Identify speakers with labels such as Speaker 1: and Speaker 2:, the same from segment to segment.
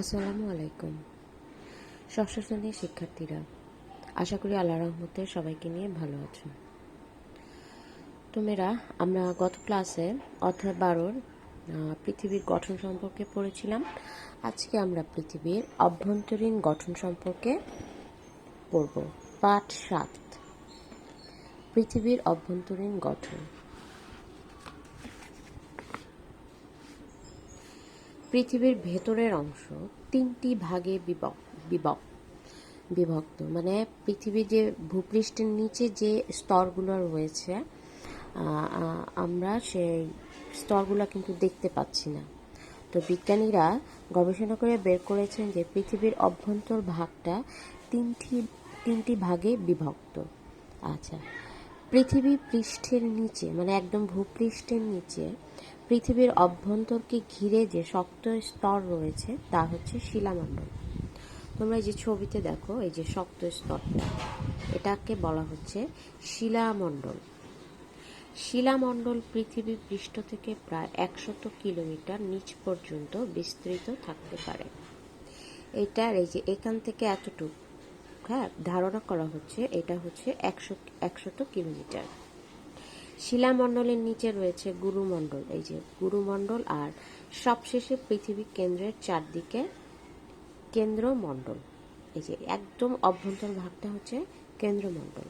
Speaker 1: আসসালামু আলাইকুম। ষষ্ঠ শ্রেণীর শিক্ষার্থীরা, আশা করি আল্লাহর রহমতে সবাইকে নিয়ে ভালো আছো। তোমরা আমরা গত ক্লাসে অধ্যায় 12 পৃথিবীর গঠন সম্পর্কে পড়েছিলাম। আজকে আমরা পৃথিবীর অভ্যন্তরীণ গঠন সম্পর্কে পড়ব। পাঠ 7, পৃথিবীর অভ্যন্তরীণ গঠন। পৃথিবীর ভেতরের অংশ 3টি ভাগে বিভক্ত। মানে পৃথিবীর যে ভূপৃষ্ঠের নিচে যে স্তরগুলো রয়েছে, আমরা সেই স্তরগুলো কিন্তু দেখতে পাচ্ছি না। তো বিজ্ঞানীরা গবেষণা করে বের করেছেন যে পৃথিবীর অভ্যন্তর ভাগটা তিনটি ভাগে বিভক্ত। আচ্ছা, পৃথিবী পৃষ্ঠের নিচে মানে একদম ভূপৃষ্ঠের নিচে পৃথিবীর অভ্যন্তরকে ঘিরে যে শক্ত স্তর রয়েছে তা হচ্ছে শিলামণ্ডল। তোমরা এই যে ছবিতে দেখো, এই যে শক্ত স্তরটা, এটাকে বলা হচ্ছে শিলামণ্ডল। শিলামণ্ডল পৃথিবী পৃষ্ঠ থেকে প্রায় 100 কিলোমিটার নিচ পর্যন্ত বিস্তৃত থাকতে পারে। এটার এই যে এখান থেকে এতটুকু ধারণা করা হচ্ছে এটা হচ্ছে 100 কিলোমিটার। শিলামণ্ডলের নিচে রয়েছে গুরুমণ্ডল, এই যে গুরুমণ্ডল, আর সবশেষে পৃথিবী কেন্দ্রের চারদিকে কেন্দ্রমণ্ডল। এই যে একদম অভ্যন্তর ভাগটা হচ্ছে কেন্দ্রমণ্ডল।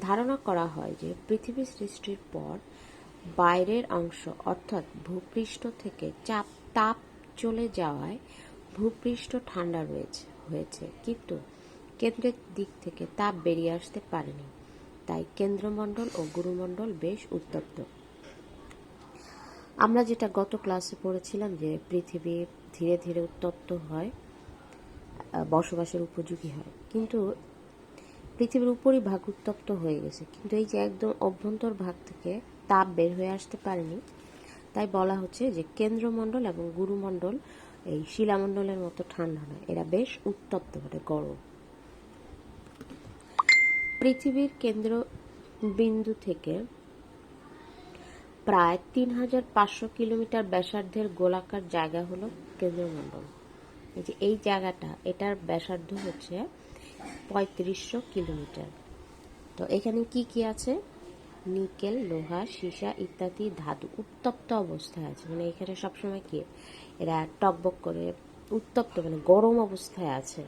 Speaker 1: ধারণা করা হয় যে পৃথিবী সৃষ্টির পর বাইরের অংশ অর্থাৎ ভূপৃষ্ঠ থেকে তাপ চলে যাওয়ায় ভূপৃষ্ঠ ঠান্ডা হয়েছে, কিন্তু কেন্দ্রের দিক থেকে তাপ বেরিয়ে আসতে পারেনি। তাই কেন্দ্রমণ্ডল ও গুরুমণ্ডল বেশ উত্তপ্ত। আমরা যেটা গত ক্লাসে পড়েছিলাম যে পৃথিবী ধীরে ধীরে উত্তপ্ত হয়, বসবাসের উপযোগী হয়, কিন্তু পৃথিবীর উপরি ভাগ উত্তপ্ত হয়ে গেছে, কিন্তু এই যে একদম অভ্যন্তর ভাগ থেকে তাপ বের হয়ে আসতে পারেনি। তাই বলা হচ্ছে যে কেন্দ্রমণ্ডল এবং গুরুমণ্ডল এই শিলামণ্ডলের মতো ঠান্ডা নয়, এরা বেশ উত্তপ্ত, মানে গরম। পৃথিবীর কেন্দ্রবিন্দু থেকে প্রায় 3500 কিলোমিটার ব্যাসার্ধের গোলাকার জায়গা হলো কেন্দ্রমণ্ডল। এই যে এই জায়গাটা, এটার ব্যাসার্ধ হচ্ছে 3500 কিলোমিটার। তো এখানে কি কি আছে? নিকেল, লোহা, সীসা ইত্যাদি ধাতু উত্তপ্ত অবস্থায় আছে। মানে এখানে সবসময় কি এরা টকবক করে উত্তপ্ত, মানে গরম অবস্থায় আছে।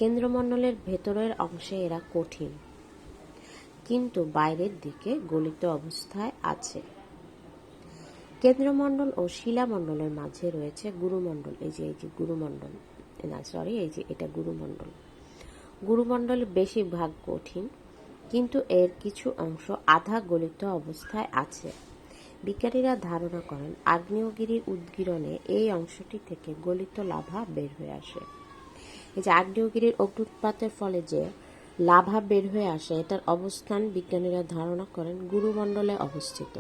Speaker 1: কেন্দ্রমণ্ডলের ভেতরের অংশে এরা কঠিন, কিন্তু বাইরের দিকে গলিত অবস্থায় আছে। কেন্দ্রমণ্ডল ও শিলামণ্ডলের মাঝে রয়েছে গুরুমণ্ডল। এই যে গুরুমণ্ডল, এই যে এটা গুরুমণ্ডল। গুরুমণ্ডলের বেশিরভাগ কঠিন, কিন্তু এর কিছু অংশ আধা গলিত অবস্থায় আছে। বিজ্ঞানীরা ধারণা করেন আগ্নেয়গিরির উদগীরণে এই অংশটি থেকে গলিত লাভা বের হয়ে আসে। এই যে আগ্নেয়গিরির অগ্ন্যুৎপাতের ফলে যে লাভা বের হয়ে আসে, এটার অবস্থান বিজ্ঞানীরা ধারণা করেন গুরুমণ্ডলে অবস্থিত।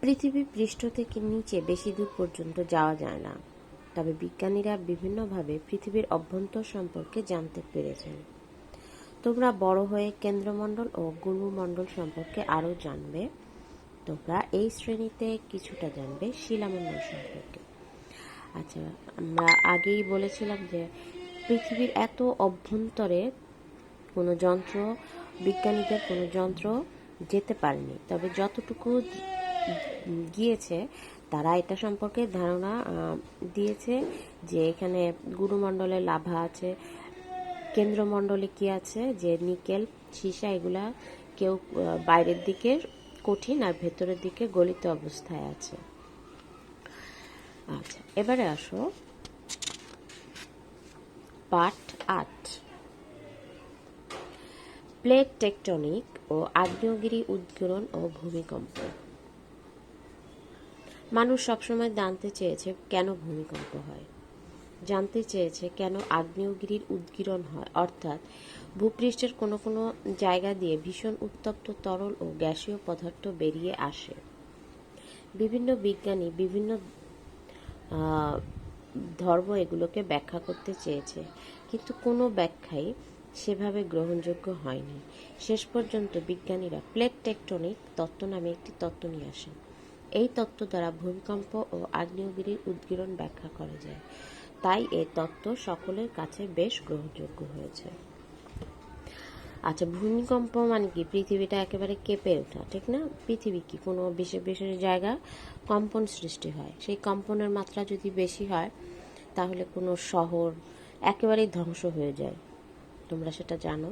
Speaker 1: পৃথিবী পৃষ্ঠ থেকে নিচে বেশি দূর পর্যন্ত যাওয়া যায় না, তবে বিজ্ঞানীরা বিভিন্নভাবে পৃথিবীর অভ্যন্তর সম্পর্কে জানতে পেরেছেন। তোমরা বড় হয়ে কেন্দ্রমণ্ডল ও গুরুমণ্ডল সম্পর্কে আরও জানবে। তোমরা এই শ্রেণীতে কিছুটা জানবে শিলামণ্ডল সম্পর্কে। আচ্ছা, আমরা আগেই বলেছিলাম যে পৃথিবীর এত অভ্যন্তরে কোনো যন্ত্র, বিজ্ঞানীদের কোনো যন্ত্র যেতে পারেনি, তবে যতটুকু গিয়েছে তারা এটা সম্পর্কে ধারণা দিয়েছে যে এখানে গুরুমণ্ডলে লাভা আছে, কেন্দ্রমণ্ডলে কি আছে, যে নিকেল, সীসা, এগুলা কেউ বাইরের দিকে কঠিন আর ভেতরের দিকে গলিত অবস্থায় আছে। আচ্ছা, এবারে আসো পার্ট 8, প্লেট টেকটনিক ও আগ্নেয়গিরি উদগীরণ ও ভূমিকম্প। মানুষ সবসময় জানতে চেয়েছে কেন ভূমিকম্প হয়, জানতে চেয়েছে কেন আগ্নেয়গিরির উদগীরণ হয়, অর্থাৎ ভূপৃষ্ঠের কোনো কোনো জায়গা দিয়ে ভীষণ উত্তপ্ত তরল ও গ্যাসীয় পদার্থ বেরিয়ে আসে। বিভিন্ন বিজ্ঞানী বিভিন্ন ধর্ম এগুলোকে ব্যাখ্যা করতে চেয়েছে, কিন্তু কোনো ব্যাখ্যাই সেভাবে গ্রহণযোগ্য হয়নি। শেষ পর্যন্ত বিজ্ঞানীরা প্লেট টেকটনিক তত্ত্ব নামে একটি তত্ত্ব নিয়ে আসেন। এই তত্ত্ব দ্বারা ভূমিকম্প ও আগ্নেয়গিরির উদ্গীরণ ব্যাখ্যা করা যায়, তাই এই তত্ত্ব সকলের কাছে বেশ গ্রহণযোগ্য হয়েছে। আচ্ছা, ভূমিকম্প মানে কি? পৃথিবীটা একেবারে কেঁপে ওঠা, ঠিক না? পৃথিবী কি কোনো বিশেষ বিশেষ জায়গা কম্পন সৃষ্টি হয়, সেই কম্পনের মাত্রা যদি বেশি হয় তাহলে কোনো শহর একেবারেই ধ্বংস হয়ে যায়, তোমরা সেটা জানো।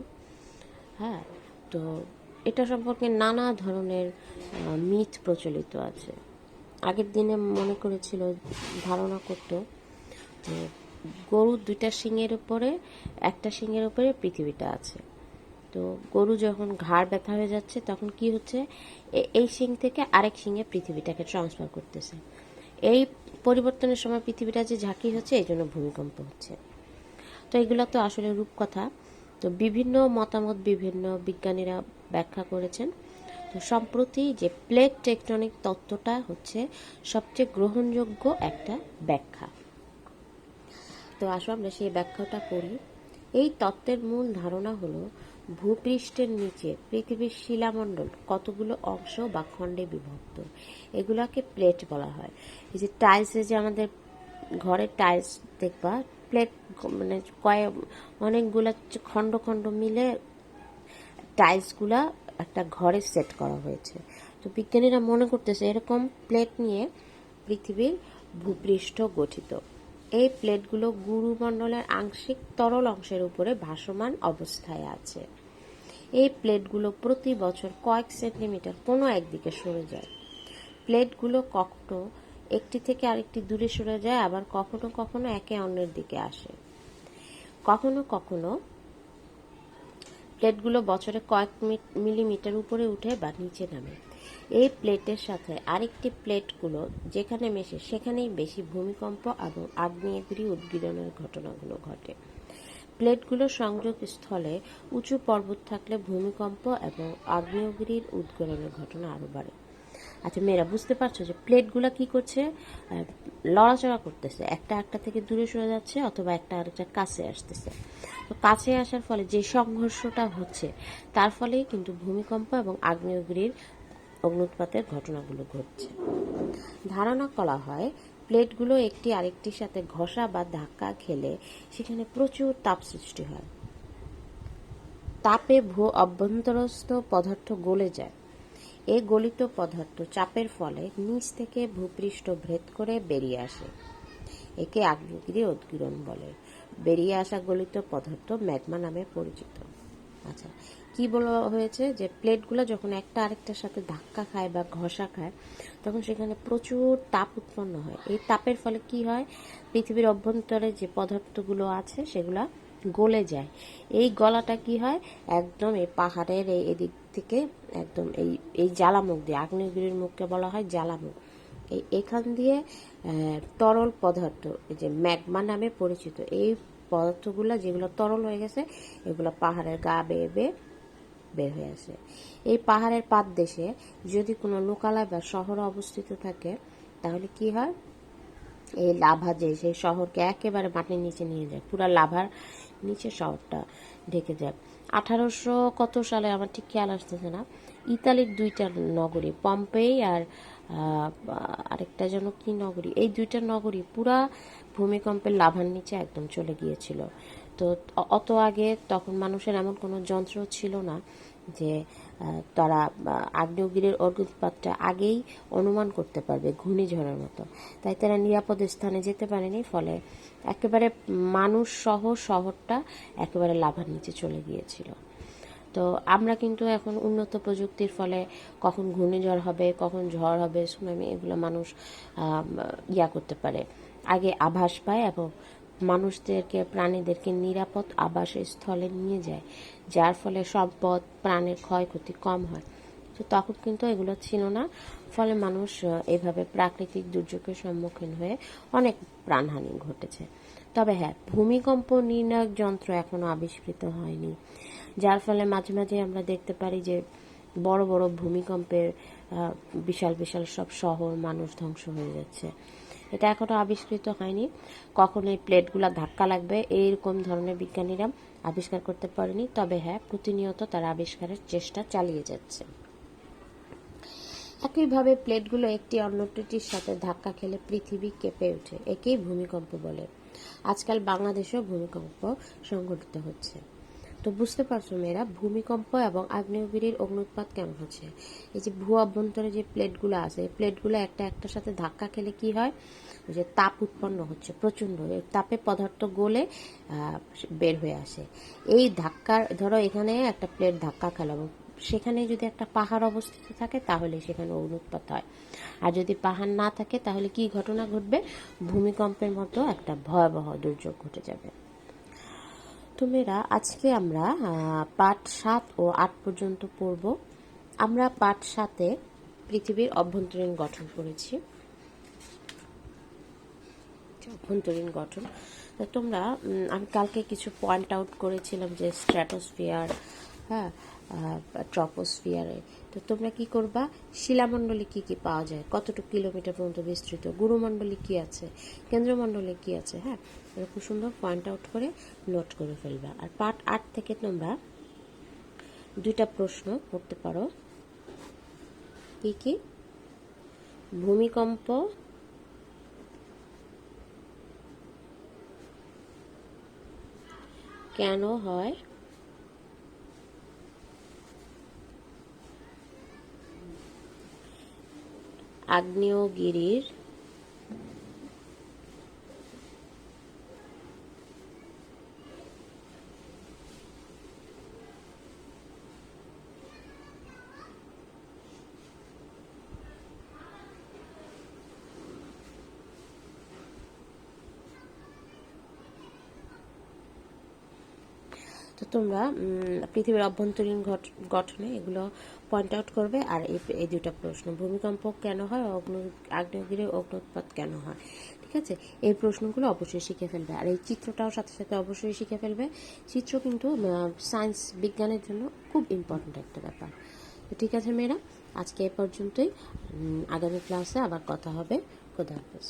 Speaker 1: হ্যাঁ, তো এটা সম্পর্কে নানা ধরনের মিথ প্রচলিত আছে। আগের দিনে মনে করেছিল, ধারণা করতো যে গরুর দুইটা শিংয়ের উপরে, একটা শিংয়ের উপরে পৃথিবীটা আছে। তো গরু যখন ঘাড় ব্যথা হয়ে যাচ্ছে তখন কি হচ্ছে, এই শিং থেকে আরেক শিংয়ে পৃথিবীটাকে ট্রান্সফার করতেছে। এই পরিবর্তনের সময় পৃথিবীটা যে ঝাঁকি হচ্ছে, এই জন্য ভূমিকম্প হচ্ছে। তো এগুলো তো আসলে রূপকথা। তো বিভিন্ন মতামত বিভিন্ন বিজ্ঞানীরা ব্যাখ্যা করেছেন। তো সম্প্রতি যে প্লেট টেকটনিক তত্ত্বটা হচ্ছে সবচেয়ে গ্রহণযোগ্য একটা ব্যাখ্যা। তো আসো আমরা সেই ব্যাখ্যাটা করি। এই তত্ত্বের মূল ধারণা হলো ভূপৃষ্ঠের নিচে পৃথিবীর শিলামণ্ডল কতগুলো অংশ বা খণ্ডে বিভক্ত, এগুলাকে প্লেট বলা হয়। এই যে টাইলসে যে আমাদের ঘরের টাইলস দেখবা, প্লেট মানে অনেকগুলা খণ্ড খণ্ড মিলে টাইলসগুলা একটা ঘরে সেট করা হয়েছে। তো বিজ্ঞানীরা মনে করতেছে এরকম প্লেট নিয়ে পৃথিবীর ভূপৃষ্ঠ গঠিত। এই প্লেটগুলো গুরুমণ্ডলের আংশিক তরল অংশের উপরে ভাসমান অবস্থায় আছে। এই প্লেটগুলো প্রতি বছর কয়েক সেন্টিমিটার কোনো একদিকে সরে যায়। প্লেটগুলো কখনো একটি থেকে আরেকটি দূরে সরে যায়, আবার কখনো কখনো একে অন্যের দিকে আসে। কখনো কখনো প্লেটগুলো বছরে কয়েক মিলিমিটার উপরে উঠে বা নিচে নামে। এই প্লেটের সাথে আরেকটি প্লেটগুলো যেখানে মেশে সেখানেই বেশি ভূমিকম্প এবং আগ্নেয়গিরি উদ্গীরণের ঘটনাগুলো ঘটে। প্লেটগুলোর সংযোগ স্থলে উঁচু পর্বত থাকলে ভূমিকম্প এবং আগ্নেয়গিরির উদ্গীরণের ঘটনা আরো বাড়ে। আচ্ছা মেয়েরা, বুঝতে পারছো যে প্লেটগুলো কি করছে? লড়াচড়া করতেছে, একটা একটা থেকে দূরে সরে যাচ্ছে অথবা একটা আরেকটা কাছে আসতেছে। তো কাছে আসার ফলে যে সংঘর্ষটা হচ্ছে তার ফলেই কিন্তু ভূমিকম্প এবং আগ্নেয়গিরির অগ্নুৎপাতের ঘটনাগুলো ঘটছে। ধারণা করা হয় প্লেটগুলো একটি আরেকটির সাথে ঘষা বা ধাক্কা খেলে সেখানে প্রচুর তাপ সৃষ্টি হয়। তাপে অভ্যন্তরস্থ পদার্থ গলে যায়। এই গলিত পদার্থ চাপের ফলে নিচ থেকে ভূপৃষ্ঠ ভেদ করে বেরিয়ে আসে। একে আগ্নেয়গিরি উদ্গীরণ বলে। বেরিয়ে আসা গলিত পদার্থ ম্যাগমা নামে পরিচিত। আচ্ছা, কি বলা হয়েছে যে প্লেটগুলো যখন একটা আরেকটার সাথে ধাক্কা খায় বা ঘষা খায় তখন সেখানে প্রচুর তাপ উৎপন্ন হয়। এই তাপের ফলে কি হয়, পৃথিবীর অভ্যন্তরে যে পদার্থগুলো আছে সেগুলা গলে যায়। এই গলাটা কি হয়, একদম এই পাহাড়ের এদিক থেকে একদম এই জ্বালামুখ দিয়ে, আগ্নেয়গিরির মুখকে বলা হয় জ্বালামুখ, এখান দিয়ে তরল পদার্থ, এই যে ম্যাগমা নামে পরিচিত, এই পদার্থগুলো যেগুলো তরল হয়ে গেছে এগুলো পাহাড়ের গা বেয়ে বেয়ে বের হয়ে আসে। এই পাহাড়ের পাদদেশে যদি কোনো লোকালয় বা শহর অবস্থিত থাকে তাহলে কি হয়, এই লাভা যে সেই শহরকে একেবারে মাটির নিচে নিয়ে যায়, পুরা লাভার নিচে শহরটা ঢেকে যায়। 1800 কত সালে আমার ঠিক খেয়াল আসতেছে না, ইতালির দুইটা নগরী পম্পেই আর আরেকটা যেন কি নগরী, এই দুইটা নগরী পুরা ভূমিকম্পের লাভার নিচে একদম চলে গিয়েছিল। তো অত আগে তখন মানুষের এমন কোনো যন্ত্র ছিল না যে তারা আগ্নেয়গিরির অগ্নুৎপাতটা আগেই অনুমান করতে পারবে ঘূর্ণিঝড়ের মতো, তাই তারা নিরাপদ স্থানে যেতে পারেনি, ফলে একেবারে মানুষ সহ শহরটা একেবারে লাভার নিচে চলে গিয়েছিল। তো আমরা কিন্তু এখন উন্নত প্রযুক্তির ফলে কখন ঘূর্ণিঝড় হবে, কখন ঝড় হবে, সুনামি, এগুলো মানুষ করতে পারে, আগে আভাস পায় এবং মানুষদেরকে প্রাণীদেরকে নিরাপদ আবাসস্থলে নিয়ে যায়, যার ফলে সম্পদ প্রাণের ক্ষয়ক্ষতি কম হয়। তো তখন কিন্তু এগুলো ছিল না, ফলে মানুষ এভাবে প্রাকৃতিক দুর্যোগের সম্মুখীন হয়ে অনেক প্রাণহানি ঘটেছে। তবে হ্যাঁ, ভূমিকম্প নির্ণায়ক যন্ত্র এখনো আবিষ্কৃত হয়নি, যার ফলে মাঝে মাঝে আমরা দেখতে পারি যে বড় বড় ভূমিকম্পের বিশাল বিশাল সব শহর মানুষ ধ্বংস হয়ে যাচ্ছে। এটা এখনো আবিষ্কৃত হয়নি, কখন এই প্লেটগুলো ধাক্কা লাগবে এইরকম ধরনের বিজ্ঞানীরা আবিষ্কার করতে পারেনি। তবে হ্যাঁ, প্রতিনিয়ত তারা আবিষ্কারের চেষ্টা চালিয়ে যাচ্ছে। একইভাবে প্লেটগুলো একটি অন্যটির সাথে ধাক্কা খেলে পৃথিবী কেঁপে ওঠে, একেই ভূমিকম্প বলে। আজকাল বাংলাদেশেও ভূমিকম্প সংঘটিত হচ্ছে। তো বুঝতে পারছো মেয়েরা, ভূমিকম্প এবং আগ্নেয়গিরির অগ্নুৎপাত কেমন হচ্ছে। এই যে ভূ অভ্যন্তরে যে প্লেটগুলো আছে, এই প্লেটগুলো একটা একটার সাথে ধাক্কা খেলে কি হয়, যে তাপ উৎপন্ন হচ্ছে প্রচণ্ড, এই তাপে পদার্থ গলে বের হয়ে আসে। এই ধাক্কার, ধরো এখানে একটা প্লেট ধাক্কা খেলো, সেখানে যদি একটা পাহাড় অবস্থিত থাকে তাহলে সেখানে অগ্নুৎপাত হয়। আর যদি পাহাড় না থাকে তাহলে কি ঘটনা ঘটবে, ভূমিকম্পের মতো একটা ভয়াবহ দুর্যোগ ঘটে যাবে। তো মেয়েরা, আজকে আমরা পার্ট 7 ও 8 পর্যন্ত পড়ব। আমরা পার্ট 7-এ পৃথিবীর অভ্যন্তরীণ গঠন পড়েছি। অভ্যন্তরীণ গঠন, তো তোমরা, আমি কালকে কিছু পয়েন্ট আউট করেছিলাম যে স্ট্র্যাটোস্ফিয়ার, হ্যাঁ, ট্রপোস্ফিয়ারে। তো তোমরা কি করবা, শিলামণ্ডলে কি কি পাওয়া যায়, কতটুকু কিলোমিটার পর্যন্ত বিস্তৃত, গুরুমণ্ডলে কি আছে, কেন্দ্রমণ্ডলে কি আছে, হ্যাঁ, এরকম সুন্দর পয়েন্ট আউট করে নোট করে ফেলবা। আর পার্ট 8 থেকে তোমরা 2টা প্রশ্ন করতে পারো। কি কি? ভূমিকম্প কেন হয়, আগ্নেয়গিরির তো তোমরা পৃথিবীর অভ্যন্তরীণ গঠনে এগুলো পয়েন্ট আউট করবে। আর এই 2টা প্রশ্ন, ভূমিকম্প কেন হয়, আগ্নেয়গিরির অগ্নুৎপাত কেন হয়, ঠিক আছে, এই প্রশ্নগুলো অবশ্যই শিখে ফেলবে। আর এই চিত্রটাও সাথে সাথে অবশ্যই শিখে ফেলবে। চিত্র কিন্তু সায়েন্স, বিজ্ঞানের জন্য খুব ইম্পর্ট্যান্ট একটা ব্যাপার। তো ঠিক আছে মেয়েরা, আজকে এ পর্যন্তই। আগামী ক্লাসে আবার কথা হবে। খোদা হাফেজ।